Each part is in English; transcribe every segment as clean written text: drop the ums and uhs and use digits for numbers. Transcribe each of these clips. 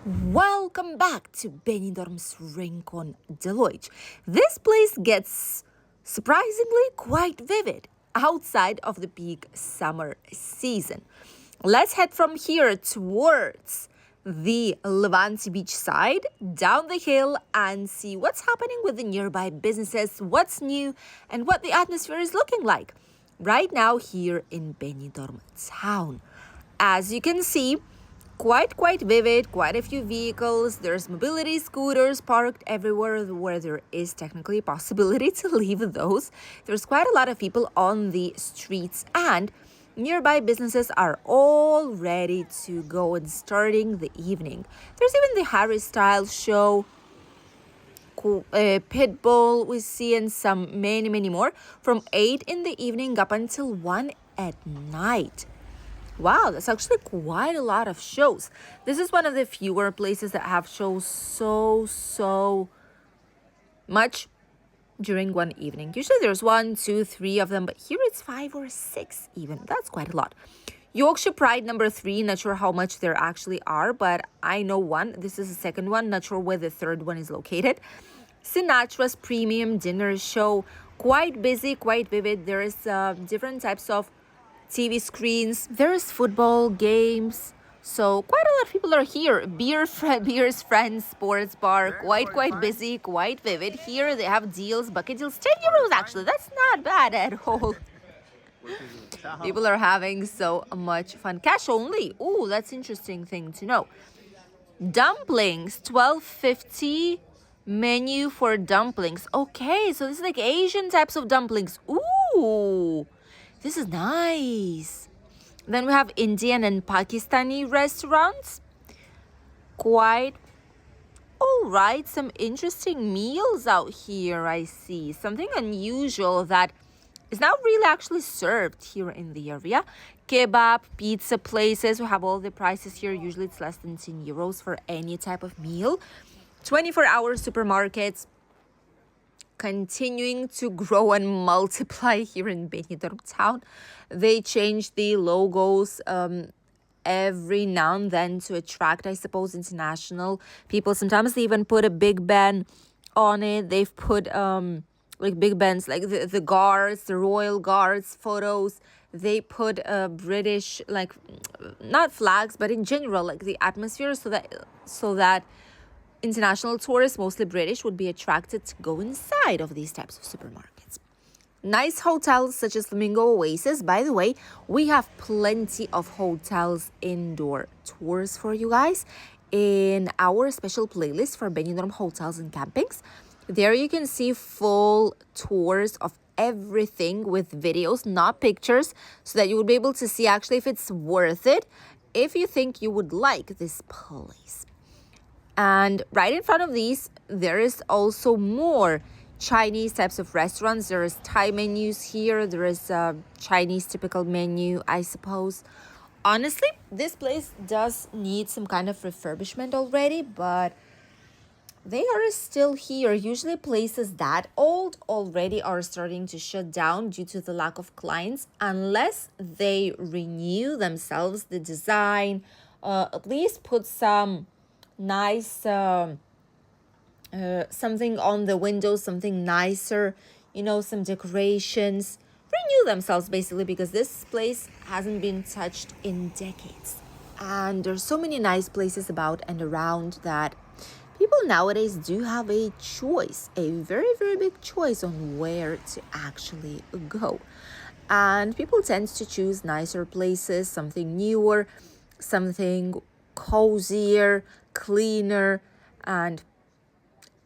Welcome back to Benidorm's Rincon de LOIX. This place gets surprisingly quite vivid outside of the peak summer season. Let's head from here towards the Levante beach side, down the hill, and see what's happening with the nearby businesses, what's new, and what the atmosphere is looking like right now here in Benidorm town. As you can see, quite vivid, quite a few vehicles. There's mobility scooters parked everywhere where there is technically a possibility to leave those. There's quite a lot of people on the streets, and nearby businesses are all ready to go and starting the evening. There's even the Harry Styles show, Pitbull we see, and some many more from 8 in the evening up until 1 at night. Wow, that's actually quite a lot of shows. This is one of the fewer places that have shows so much during one evening. Usually there's 1, 2, 3 of them, but here it's 5 or 6 even. That's quite a lot. Yorkshire Pride number 3, not sure how much there actually are, but I know one. This is the second one, not sure where the third one is located. Sinatra's premium dinner show, quite busy, quite vivid. There is different types of TV screens. There's football games. So quite a lot of people are here. Beers, Friends, Sports Bar, quite busy, quite vivid. Here they have deals, bucket deals, 10 euros actually. That's not bad at all. People are having so much fun. Cash only. Ooh, that's interesting thing to know. Dumplings, 12.50 menu for dumplings. Okay, so this is like Asian types of dumplings. Ooh. This is nice. Then we have Indian and Pakistani restaurants. Quite all right. Some interesting meals out here, I see. Something unusual that is not really actually served here in the area. Kebab, pizza places. We have all the prices here. Usually it's less than 10 euros for any type of meal. 24-hour supermarkets continuing to grow and multiply here in Benidorm town. They change the logos every now and then to attract, I suppose, international people. Sometimes they even put a Big Ben on it. They've put like Big Bens, like the guards, the royal guards photos. They put British, like not flags, but in general, like the atmosphere, so that international tourists, mostly British, would be attracted to go inside of these types of supermarkets. Nice hotels such as Flamingo Oasis. By the way, we have plenty of hotels indoor tours for you guys in our special playlist for Benidorm hotels and campings. There you can see full tours of everything with videos, not pictures, so that you would be able to see actually if it's worth it, if you think you would like this place. And right in front of these, there is also more Chinese types of restaurants. There is Thai menus here. There is a Chinese typical menu, I suppose. Honestly, this place does need some kind of refurbishment already, but they are still here. Usually places that old already are starting to shut down due to the lack of clients, unless they renew themselves, the design, at least put some nice something on the windows, something nicer, some decorations, renew themselves basically, because this place hasn't been touched in decades. And there's so many nice places about and around that people nowadays do have a choice, a very big choice on where to actually go. And people tend to choose nicer places, something newer, something cozier, cleaner, and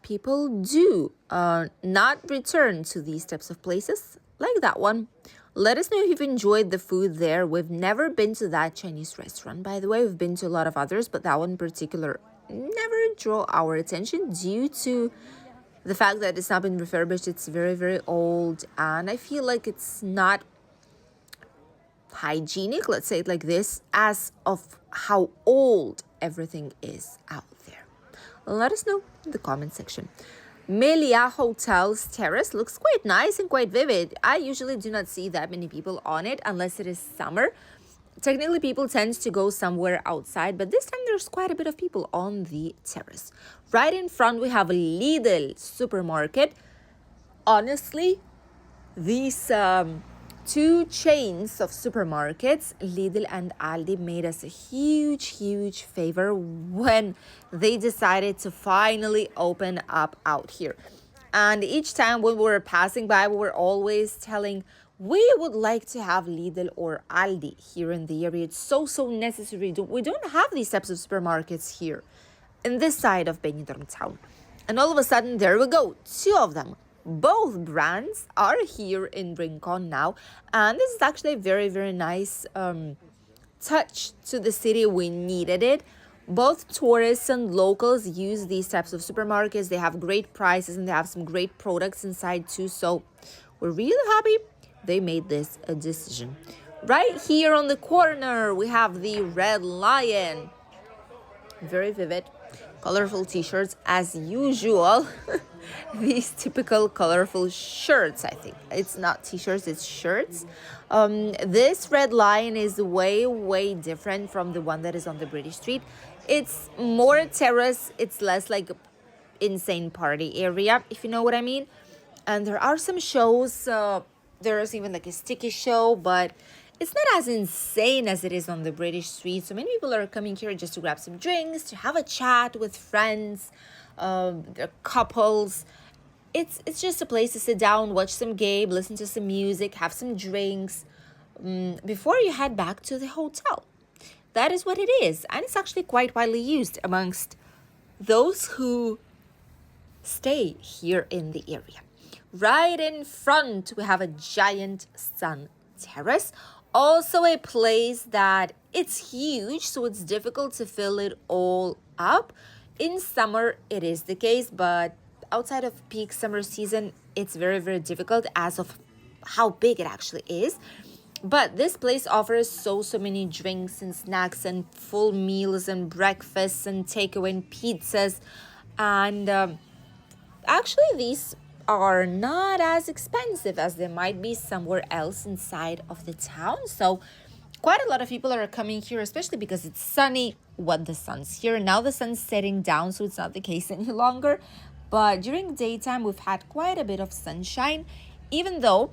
people do not return to these types of places like that one. Let us know if you've enjoyed the food there. We've never been to that Chinese restaurant, by the way. We've been to a lot of others, but that one in particular never drew our attention due to the fact that it's not been refurbished. It's very old, and I feel like it's not hygienic, let's say it like this, as of how old everything is out there. Let us know in the comment section. Melia Hotel's terrace looks quite nice and quite vivid. I usually do not see that many people on it unless it is summer. technically people tend to go somewhere outside, but this time there's quite a bit of people on the terrace. Right in front we have a Lidl supermarket. Honestly, these two chains of supermarkets, Lidl and Aldi, made us a huge favor when they decided to finally open up out here. And each time when we were passing by, we were always telling, we would like to have Lidl or Aldi here in the area. It's so necessary. We don't have these types of supermarkets here in this side of Benidorm town. And all of a sudden, there we go, two of them. Both brands are here in Rincon now. And this is actually a very nice touch to the city. We needed it. Both tourists and locals use these types of supermarkets. They have great prices and they have some great products inside too. So we're really happy they made this a decision. Right here on the corner, we have the Red Lion. Very vivid, colorful t-shirts as usual. These typical colorful shirts, I think. It's not t-shirts, it's shirts. This Red Lion is way different from the one that is on the British Street. It's more terrace, it's less like insane party area, if you know what I mean. And there are some shows, there's even like a sticky show, but it's not as insane as it is on the British Street. So many people are coming here just to grab some drinks, to have a chat with friends, couples. It's just a place to sit down, watch some game, listen to some music, have some drinks before you head back to the hotel. That is what it is. And it's actually quite widely used amongst those who stay here in the area. Right in front, we have a giant sun terrace. Also a place that it's huge, so it's difficult to fill it all up. In summer, it is the case, but outside of peak summer season, it's very difficult as of how big it actually is. But this place offers so many drinks and snacks and full meals and breakfasts and takeaway and pizzas. And actually, these are not as expensive as they might be somewhere else inside of the town. So quite a lot of people are coming here, especially because it's sunny when the sun's here. Now the sun's setting down, so it's not the case any longer. But during daytime, we've had quite a bit of sunshine, even though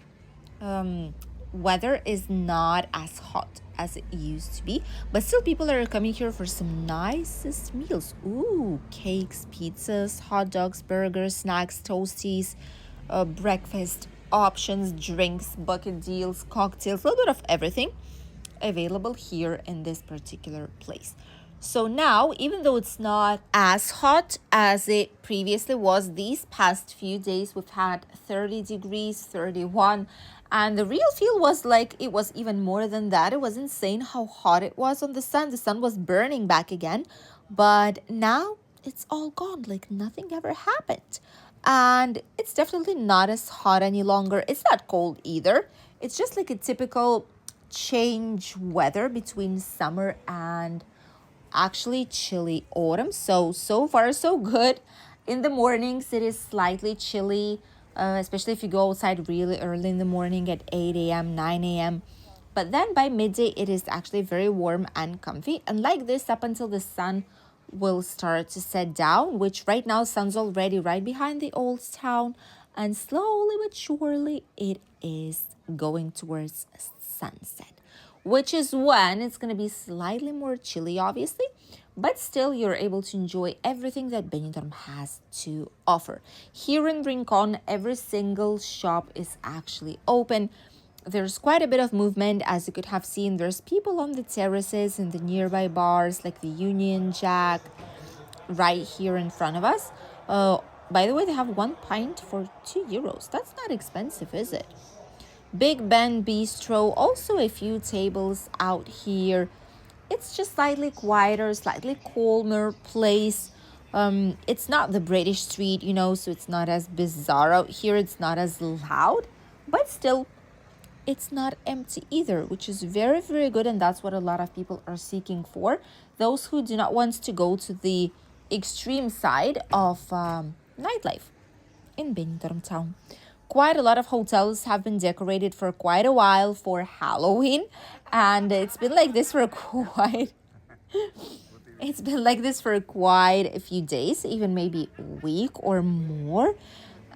weather is not as hot as it used to be. But still, people are coming here for some nicest meals. Ooh, cakes, pizzas, hot dogs, burgers, snacks, toasties, breakfast options, drinks, bucket deals, cocktails, a little bit of everything available here in this particular place. So now, even though it's not as hot as it previously was, these past few days we've had 30 degrees, 31, and the real feel was like it was even more than that. It was insane how hot it was on the sun. The sun was burning back again, but now it's all gone, like nothing ever happened. And it's definitely not as hot any longer. It's not cold either. It's just like a typical change weather between summer and actually chilly autumn. So far so good. In the mornings it is slightly chilly, especially if you go outside really early in the morning at 8 a.m 9 a.m, but then by midday it is actually very warm and comfy. And like this up until the sun will start to set down, which right now sun's already right behind the old town, and slowly but surely it is going towards sunset, which is when it's going to be slightly more chilly, obviously, but still you're able to enjoy everything that Benidorm has to offer. Here in Rincon, every single shop is actually open. There's quite a bit of movement, as you could have seen. There's people on the terraces in the nearby bars like the Union Jack right here in front of us. By the way, they have 1 pint for €2. That's not expensive, is it? Big Ben Bistro, also a few tables out here. It's just slightly quieter, slightly calmer place. It's not the British Street, so it's not as bizarre out here. It's not as loud, but still, it's not empty either, which is very good. And that's what a lot of people are seeking for. Those who do not want to go to the extreme side of nightlife in Benidorm town. quite a lot of hotels have been decorated for quite a while for Halloween, and it's been like this for quite a few days, even maybe a week or more.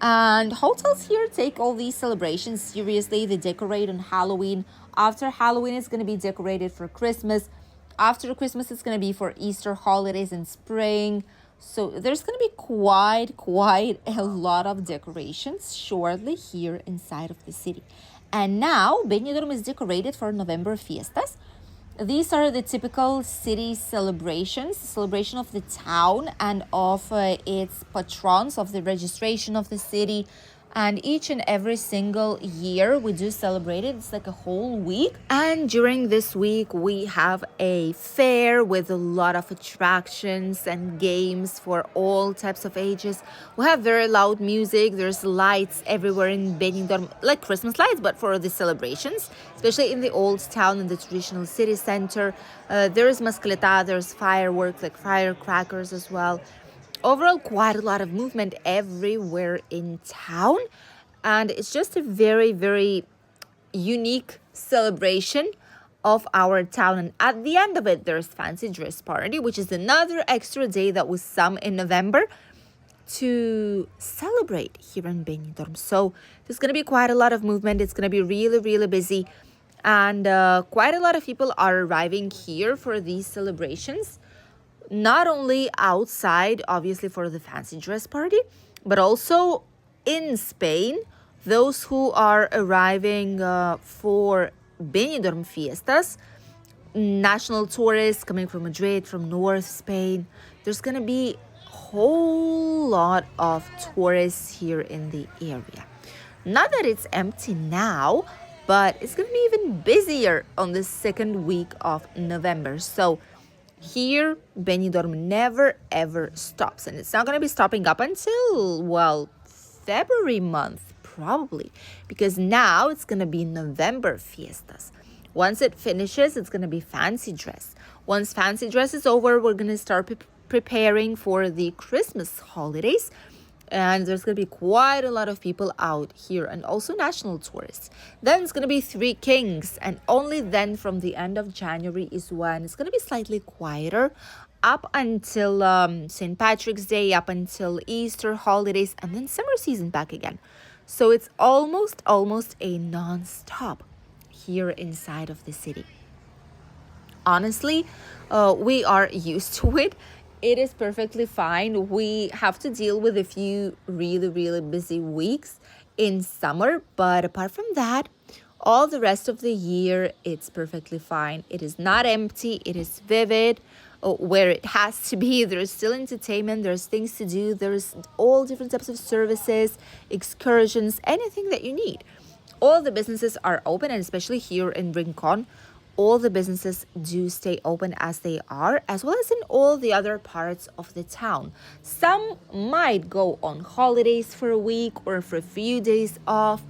And hotels here take all these celebrations seriously. They decorate on Halloween. After Halloween, it's going to be decorated for Christmas. After Christmas, it's going to be for Easter holidays in spring. So there's going to be quite a lot of decorations shortly here inside of the city. And now, Benidorm is decorated for November Fiestas. These are the typical city celebrations, celebration of the town and of its patrons, of the registration of the city. And each and every single year we do celebrate it. It's like a whole week. And during this week, we have a fair with a lot of attractions and games for all types of ages. We have very loud music. There's lights everywhere in Benidorm, like Christmas lights, but for the celebrations, especially in the old town and the traditional city center. There's mascleta, there's fireworks, like firecrackers as well. Overall, quite a lot of movement everywhere in town. And it's just a very unique celebration of our town. And at the end of it, there's fancy dress party, which is another extra day that was some in November to celebrate here in Benidorm. So there's going to be quite a lot of movement. It's going to be really busy. And quite a lot of people are arriving here for these celebrations. Not only outside, obviously, for the fancy dress party, but also in Spain, those who are arriving for Benidorm Fiestas, national tourists coming from Madrid, from North Spain. There's going to be a whole lot of tourists here in the area. Not that it's empty now, but it's going to be even busier on the second week of November. So here, Benidorm never ever stops, and it's not going to be stopping up until, well, February month, probably, because now it's going to be November Fiestas. Once it finishes, it's going to be fancy dress. Once fancy dress is over, we're going to start preparing for the Christmas holidays. And there's going to be quite a lot of people out here, and also national tourists. Then it's going to be Three Kings, and only then from the end of January is when it's going to be slightly quieter up until St. Patrick's Day, up until Easter holidays, and then summer season back again. So it's almost a non-stop here inside of the city. Honestly, we are used to it. It is perfectly fine. We have to deal with a few really busy weeks in summer. But apart from that, all the rest of the year, it's perfectly fine. It is not empty. It is vivid where it has to be. There's still entertainment. There's things to do. There's all different types of services, excursions, anything that you need. All the businesses are open, and especially here in Rincon, all the businesses do stay open as they are, as well as in all the other parts of the town. Some might go on holidays for a week or for a few days off,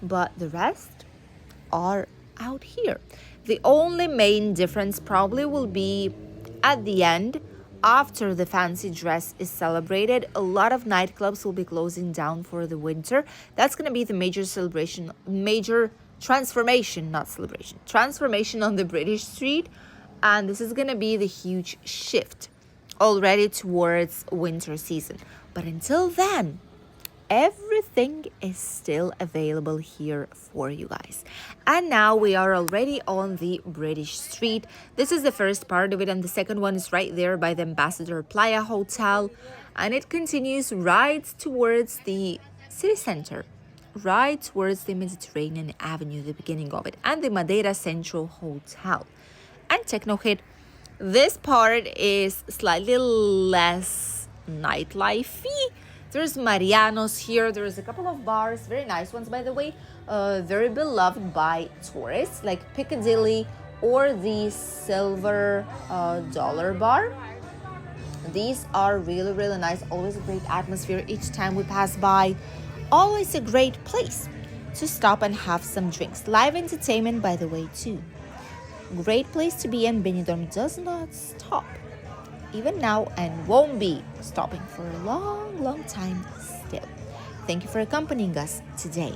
but the rest are out here. The only main difference probably will be at the end, after the fancy dress is celebrated. A lot of nightclubs will be closing down for the winter. That's going to be the major transformation on the British street, and this is going to be the huge shift already towards winter season. But until then, everything is still available here for you guys. And now we are already on the British street. This is the first part of it, and the second one is right there by the Ambassador Playa Hotel, and it continues right towards the city center, right towards the Mediterranean Avenue, the beginning of it, and the Madeira Central Hotel. And Techno Hit, this part is slightly less nightlife-y. There's Mariano's here. There's a couple of bars, very nice ones, by the way, very beloved by tourists, like Piccadilly or the Silver Dollar Bar. These are really nice. Always a great atmosphere each time we pass by. Always a great place to stop and have some drinks. Live entertainment, by the way, too. Great place to be, and Benidorm does not stop, even now, and won't be stopping for a long time still. Thank you for accompanying us today.